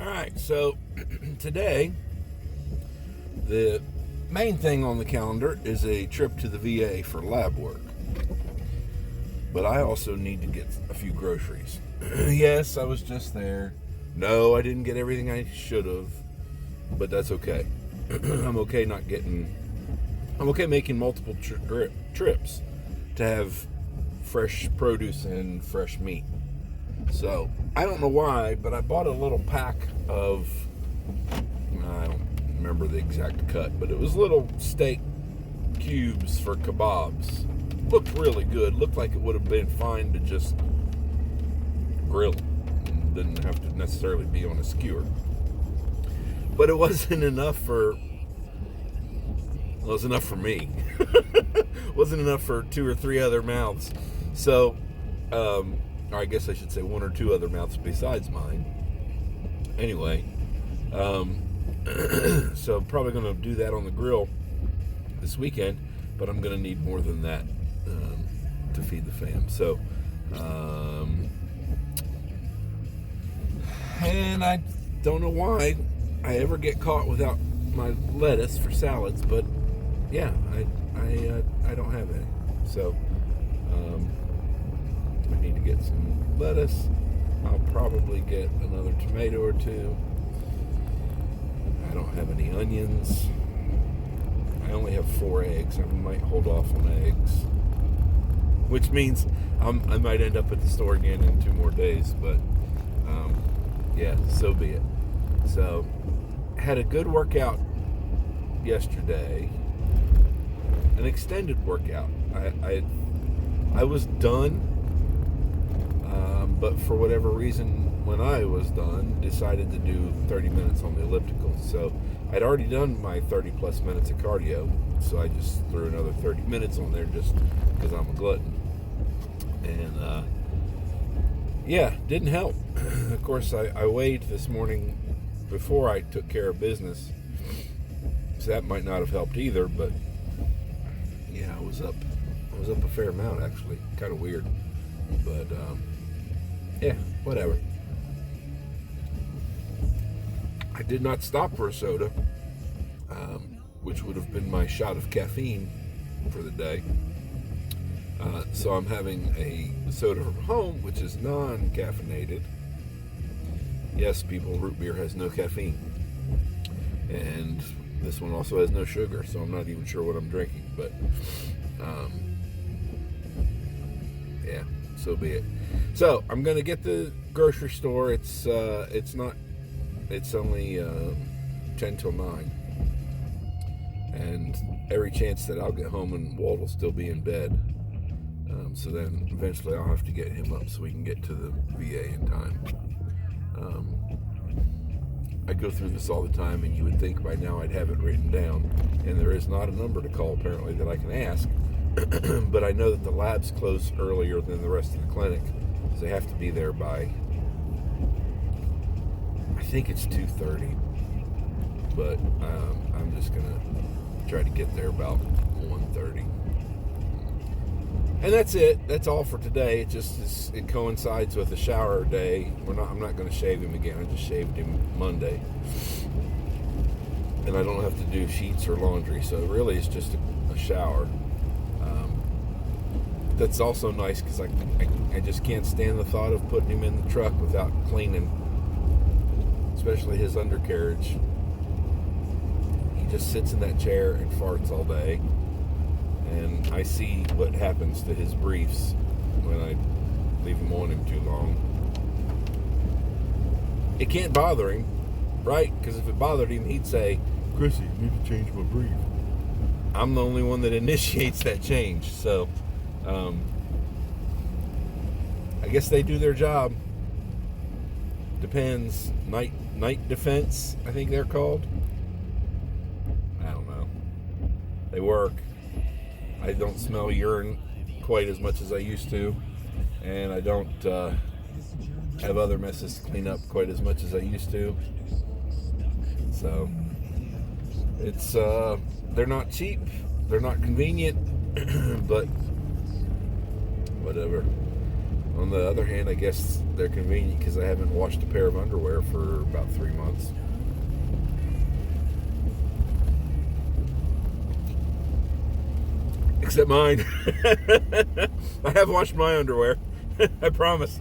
All right, so today, the main thing on the calendar is a trip to the VA for lab work. But I also need to get a few groceries. Yes, I was just there. No, I didn't get everything I should have, but that's okay. I'm okay I'm okay making multiple trips to have fresh produce and fresh meat. So, I don't know why, but I bought a little pack of, I don't remember the exact cut, but it was little steak cubes for kebabs. Looked really good. Looked like it would have been fine to just grill. Didn't have to necessarily be on a skewer. But it wasn't enough for me. Wasn't enough for 2 or 3 other mouths. So, or I guess I should say 1 or 2 other mouths besides mine. Anyway, so probably going to do that on the grill this weekend, but I'm going to need more than that to feed the fam. So, and I don't know why I ever get caught without my lettuce for salads, but yeah, I don't have any. So, I need to get some lettuce. I'll probably get another tomato or 2. I don't have any onions. I only have 4 eggs. I might hold off on eggs, which means I might end up at the store again in 2 more days. But yeah, so be it. So, had a good workout yesterday, an extended workout. I was done, but for whatever reason, when I was done, decided to do 30 minutes on the elliptical. So I'd already done my 30 plus minutes of cardio, so I just threw another 30 minutes on there just because I'm a glutton. And yeah, didn't help. Of course, I weighed this morning before I took care of business, so that might not have helped either. But yeah, I was up a fair amount, actually. Kind of weird, but yeah, whatever. I did not stop for a soda, which would have been my shot of caffeine for the day. So I'm having a soda from home, which is non-caffeinated. Yes, people, root beer has no caffeine. And this one also has no sugar, so I'm not even sure what I'm drinking. But, yeah, so be it. So, I'm going to get the grocery store. It's only 10 till 9. And every chance that I'll get home and Walt will still be in bed. So then eventually I'll have to get him up so we can get to the VA in time. I go through this all the time, and you would think by now I'd have it written down. And there is not a number to call, apparently, that I can ask. But I know that the labs close earlier than the rest of the clinic. So they have to be there by, I think it's 2:30. But I'm just going to try to get there about 1:30. And that's it. That's all for today. It coincides with a shower day. I'm not going to shave him again. I just shaved him Monday, and I don't have to do sheets or laundry. So really, it's just a shower. That's also nice because I just can't stand the thought of putting him in the truck without cleaning, especially his undercarriage. He just sits in that chair and farts all day. And I see what happens to his briefs when I leave him on him too long. It can't bother him, right? Because if it bothered him, he'd say, "Chrissy, you need to change my brief." I'm the only one that initiates that change. So, I guess they do their job. Depends. Night defense, I think they're called. I don't know. They work. I don't smell urine quite as much as I used to, and I don't have other messes to clean up quite as much as I used to. So it's they're not cheap, they're not convenient, but whatever. On the other hand, I guess they're convenient because I haven't washed a pair of underwear for about 3 months. Except mine. I have washed my underwear. I promise.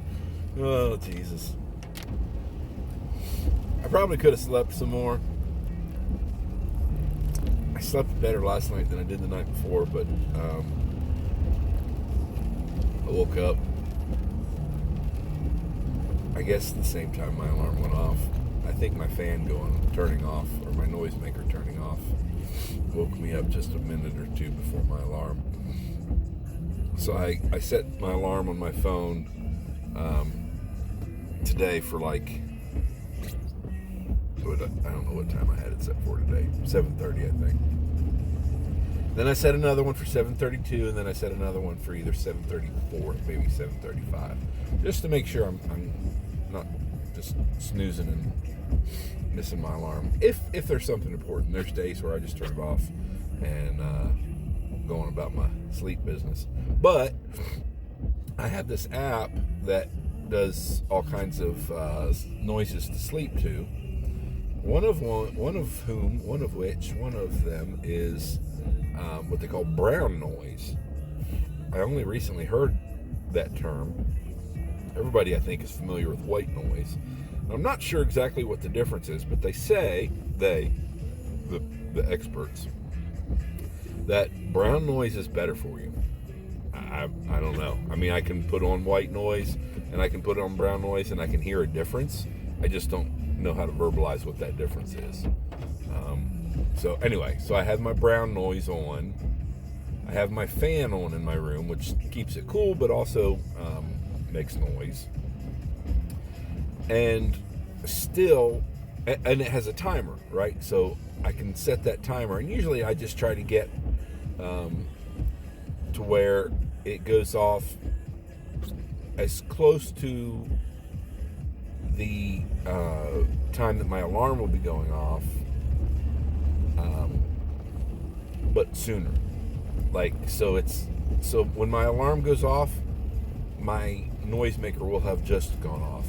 Oh, Jesus. I probably could have slept some more. I slept better last night than I did the night before, but I woke up, I guess, the same time my alarm went off. I think my fan turning off, or my noisemaker turning off, woke me up just a minute or two before my alarm. So I set my alarm on my phone today for like, I don't know what time I had it set for today, 7:30 I think. Then I set another one for 7:32, and then I set another one for either 7:34, maybe 7:35, just to make sure I'm not just snoozing and missing my alarm. If there's something important, there's days where I just turn it off and go on about my sleep business. But I have this app that does all kinds of noises to sleep to. One of them is what they call brown noise. I only recently heard that term. Everybody, I think, is familiar with white noise. I'm not sure exactly what the difference is, but they say, the experts, that brown noise is better for you. I don't know. I mean, I can put on white noise and I can put on brown noise and I can hear a difference. I just don't know how to verbalize what that difference is. So anyway, so I have my brown noise on. I have my fan on in my room, which keeps it cool, but also makes noise. And still, and it has a timer, right? So I can set that timer, and usually I just try to get to where it goes off as close to the time that my alarm will be going off, but sooner. Like, so when my alarm goes off, my noisemaker will have just gone off.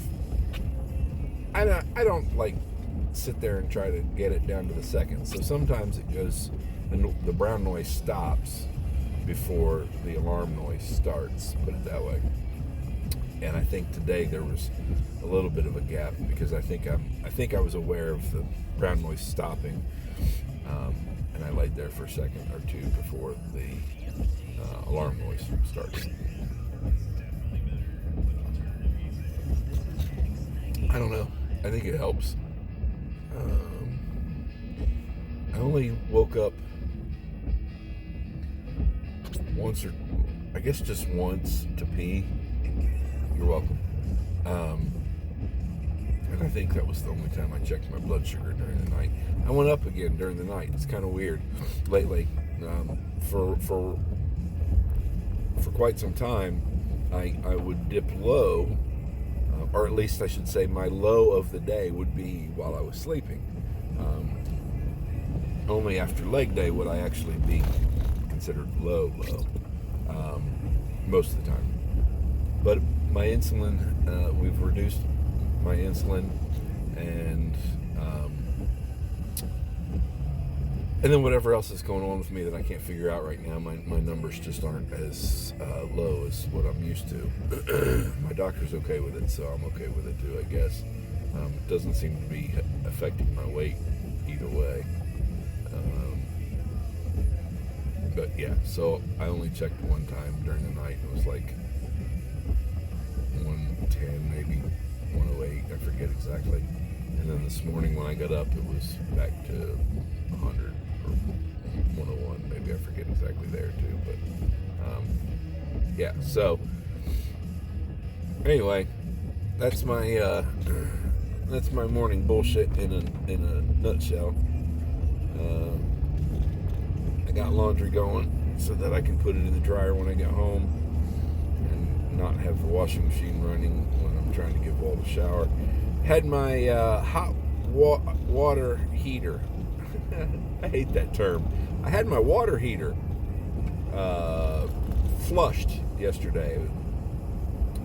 I don't like sit there and try to get it down to the second. So sometimes it goes, the brown noise stops before the alarm noise starts, put it that way. And I think today there was a little bit of a gap because I think I was aware of the brown noise stopping, and I laid there for a second or two before the alarm noise starts. I don't know. I think it helps. I only woke up once, or I guess just once, to pee. You're welcome. And I think that was the only time I checked my blood sugar during the night. I went up again during the night. It's kind of weird. Lately, for quite some time, I would dip low, or at least I should say my low of the day would be while I was sleeping. Only after leg day would I actually be considered low, most of the time. But my insulin, we've reduced my insulin, and then whatever else is going on with me that I can't figure out right now, my numbers just aren't as low as what I'm used to. My doctor's okay with it, so I'm okay with it too, I guess. It doesn't seem to be affecting my weight either way. But yeah, so I only checked one time during the night, and it was like 110, maybe 108, I forget exactly. And then this morning when I got up, it was back to 100 or 101, maybe, I forget exactly there too. But yeah, so anyway, that's my morning bullshit in a nutshell. I got laundry going so that I can put it in the dryer when I get home and not have the washing machine running when I'm trying to give Walt a shower. Had my hot water heater. I hate that term. I had my water heater flushed yesterday.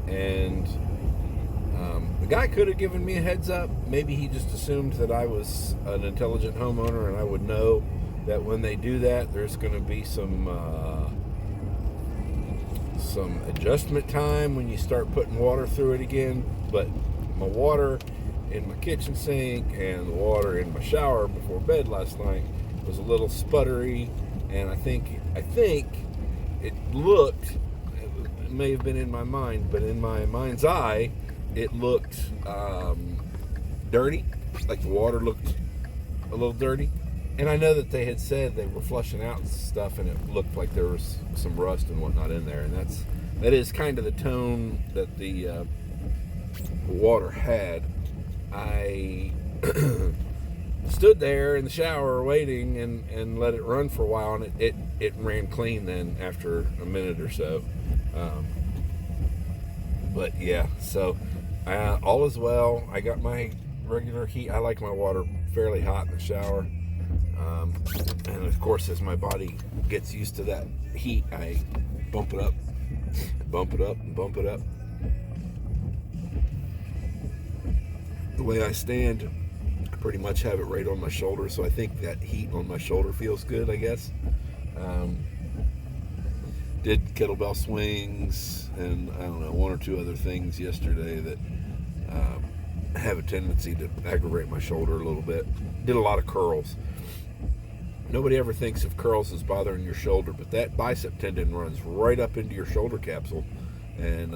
And the guy could have given me a heads up. Maybe he just assumed that I was an intelligent homeowner and I would know that when they do that, there's going to be some adjustment time when you start putting water through it again. But my water in my kitchen sink and the water in my shower before bed last night was a little sputtery, and I think it looked, it may have been in my mind, but in my mind's eye, it looked dirty, like the water looked a little dirty. And I know that they had said they were flushing out stuff, and it looked like there was some rust and whatnot in there, and that is kind of the tone that the water had. I stood there in the shower waiting and let it run for a while, and it ran clean then after a minute or so. But yeah, so all is well. I got my regular heat. I like my water fairly hot in the shower. And of course, as my body gets used to that heat, I bump it up, bump it up, and bump it up. The way I stand, I pretty much have it right on my shoulder, so I think that heat on my shoulder feels good, I guess. Did kettlebell swings and, I don't know, one or two other things yesterday that have a tendency to aggravate my shoulder a little bit. Did a lot of curls. Nobody ever thinks of curls as bothering your shoulder, but that bicep tendon runs right up into your shoulder capsule. And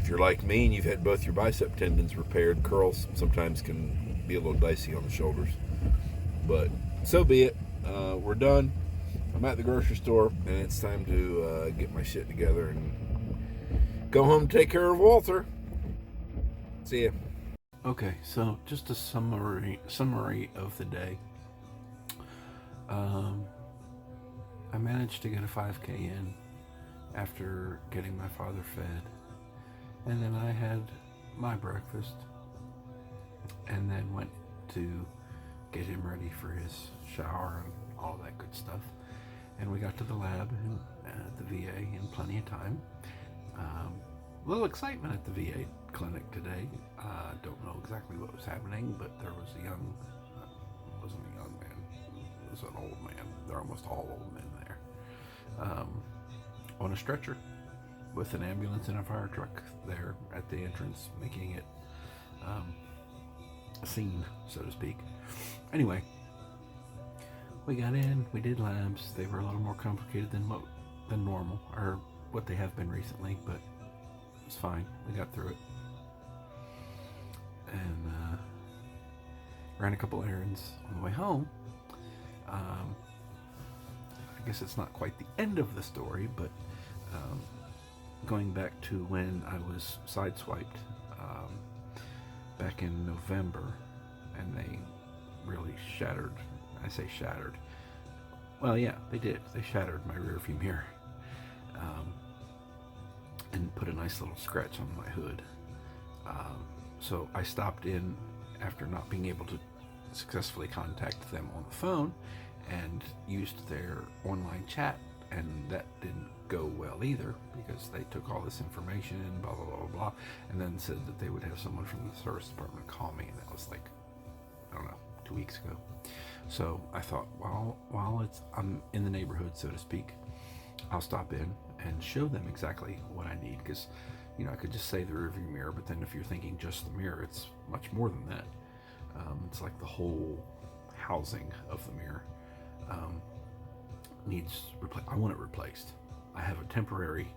if you're like me and you've had both your bicep tendons repaired, curls sometimes can be a little dicey on the shoulders. But so be it. We're done. I'm at the grocery store, and it's time to get my shit together and go home and take care of Walter. See ya. Okay, so just a summary of the day. I managed to get a 5K in after getting my father fed, and then I had my breakfast, and then went to get him ready for his shower and all that good stuff. And we got to the lab at the VA in plenty of time. A little excitement at the VA clinic today. Don't know exactly what was happening, but there was a young, wasn't a young man, it was an old man. They're almost all old men there. On a stretcher with an ambulance and a fire truck there at the entrance, making it a scene, so to speak. Anyway, we got in, we did labs. They were a little more complicated than normal, or what they have been recently, but it was fine. We got through it. And ran a couple errands on the way home. I guess it's not quite the end of the story, but going back to when I was sideswiped back in November, and they really shattered. I say shattered. Well, yeah, they did. They shattered my rear view mirror and put a nice little scratch on my hood. So I stopped in after not being able to successfully contact them on the phone and used their online chat, and that didn't go well either because they took all this information and blah, blah, blah, blah, and then said that they would have someone from the service department call me, and that was like, I don't know, 2 weeks ago. So I thought, well, while I'm in the neighborhood, so to speak, I'll stop in and show them exactly what I need, because I could just say the rearview mirror, but then if you're thinking just the mirror, it's much more than that. It's like the whole housing of the mirror needs I want it replaced. I have a temporary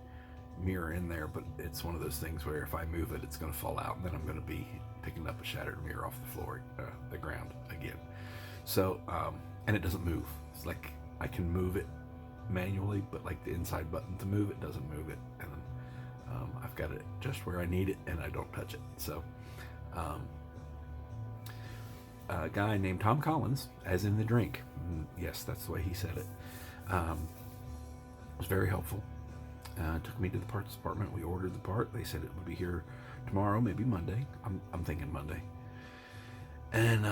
mirror in there, but it's one of those things where if I move it, it's going to fall out, and then I'm going to be picking up a shattered mirror off the floor, the ground again. So, and it doesn't move. It's like I can move it manually, but like the inside button to move it doesn't move it, and I've got it just where I need it, and I don't touch it. So, a guy named Tom Collins, as in the drink, yes, that's the way he said it, was very helpful. Took me to the parts department. We ordered the part. They said it would be here tomorrow, maybe Monday. I'm thinking Monday. And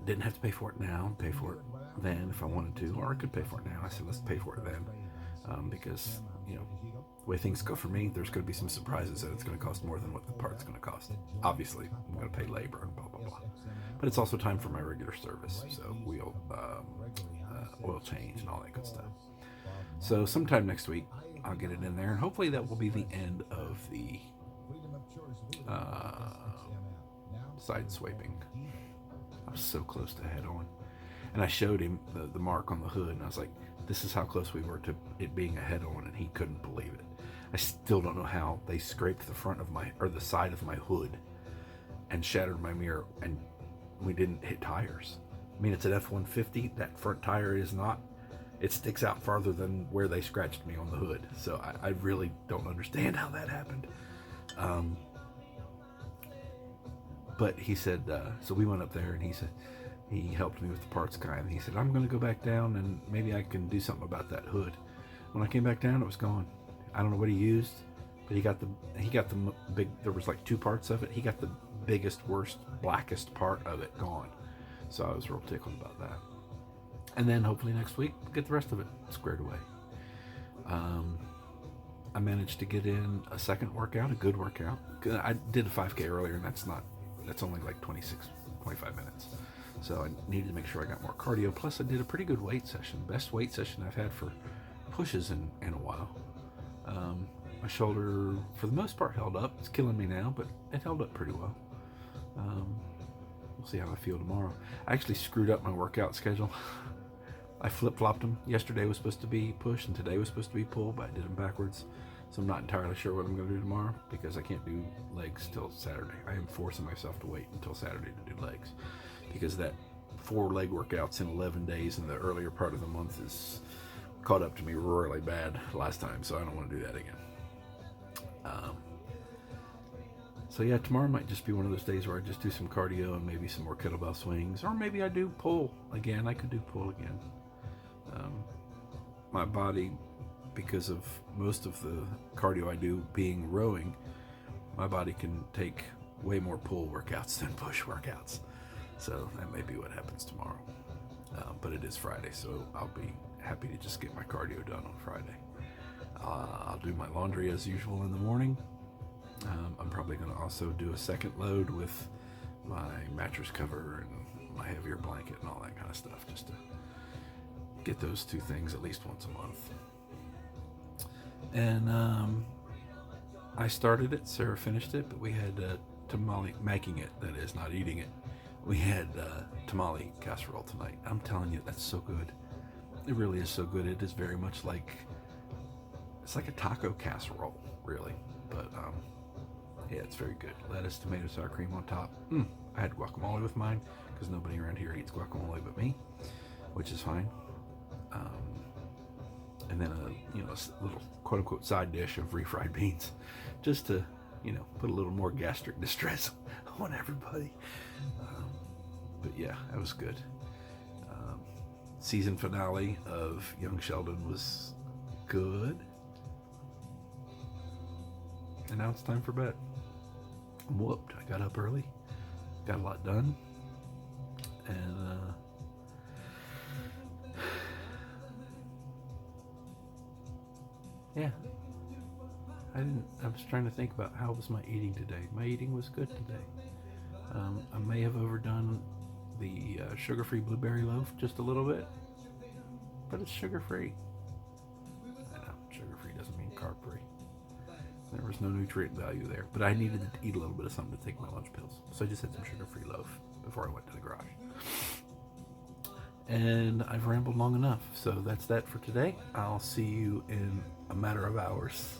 didn't have to pay for it now. Pay for it then if I wanted to, or I could pay for it now. I said, let's pay for it then. because, the way things go for me, there's going to be some surprises that it's going to cost more than what the part's going to cost. Obviously, I'm going to pay labor and blah, blah, blah. But it's also time for my regular service, so wheel, oil change and all that good stuff. So sometime next week, I'll get it in there, and hopefully that will be the end of the uh, side swiping. I was so close to head on. And I showed him the mark on the hood, and I was like, this is how close we were to it being a head on, and he couldn't believe it. I still don't know how they scraped the front of the side of my hood and shattered my mirror, and we didn't hit tires. I mean, it's an F-150. That front tire is not. It sticks out farther than where they scratched me on the hood. So I really don't understand how that happened. But he said, so we went up there, and he helped me with the parts guy, and he said, I'm going to go back down and maybe I can do something about that hood. When I came back down, it was gone. I don't know what he used, but he got the big, there was like two parts of it. He got the biggest, worst, blackest part of it gone. So I was real tickled about that. And then hopefully next week, we'll get the rest of it squared away. I managed to get in a second workout, a good workout. I did a 5K earlier, and that's only like 25 minutes. So I needed to make sure I got more cardio. Plus, I did a pretty good weight session. Best weight session I've had for pushes in a while. My shoulder, for the most part, held up. It's killing me now, but it held up pretty well. We'll see how I feel tomorrow. I actually screwed up my workout schedule. I flip-flopped them. Yesterday was supposed to be push, and today was supposed to be pull, but I did them backwards. So I'm not entirely sure what I'm going to do tomorrow because I can't do legs till Saturday. I am forcing myself to wait until Saturday to do legs, because that 4 leg workouts in 11 days in the earlier part of the month is caught up to me really bad last time, so I don't want to do that again. So yeah, tomorrow might just be one of those days where I just do some cardio and maybe some more kettlebell swings, or maybe I do pull again. I could do pull again. My body, because of most of the cardio I do being rowing, my body can take way more pull workouts than push workouts. So that may be what happens tomorrow. But it is Friday, so I'll be happy to just get my cardio done on Friday. I'll do my laundry as usual in the morning. I'm probably going to also do a second load with my mattress cover and my heavier blanket and all that kind of stuff, just to get those 2 things at least once a month. And I started it, Sarah finished it, but we had tamale, making it, that is, not eating it. We had tamale casserole tonight. I'm telling you, that's so good. It really is so good. It is very much like, it's like a taco casserole, really. But yeah, it's very good. Lettuce, tomato, sour cream on top. I had guacamole with mine because nobody around here eats guacamole but me, which is fine. And then a little quote unquote side dish of refried beans, just to put a little more gastric distress on everybody. But yeah, that was good. Season finale of Young Sheldon was good. And now it's time for bed. I'm whooped. I got up early, got a lot done, and yeah. I was trying to think about how was my eating today. My eating was good today. I may have overdone the sugar-free blueberry loaf just a little bit, but it's sugar-free. I know, sugar-free doesn't mean carb-free. There was no nutrient value there, but I needed to eat a little bit of something to take my lunch pills. So I just had some sugar-free loaf before I went to the garage. And I've rambled long enough, so that's that for today. I'll see you in a matter of hours.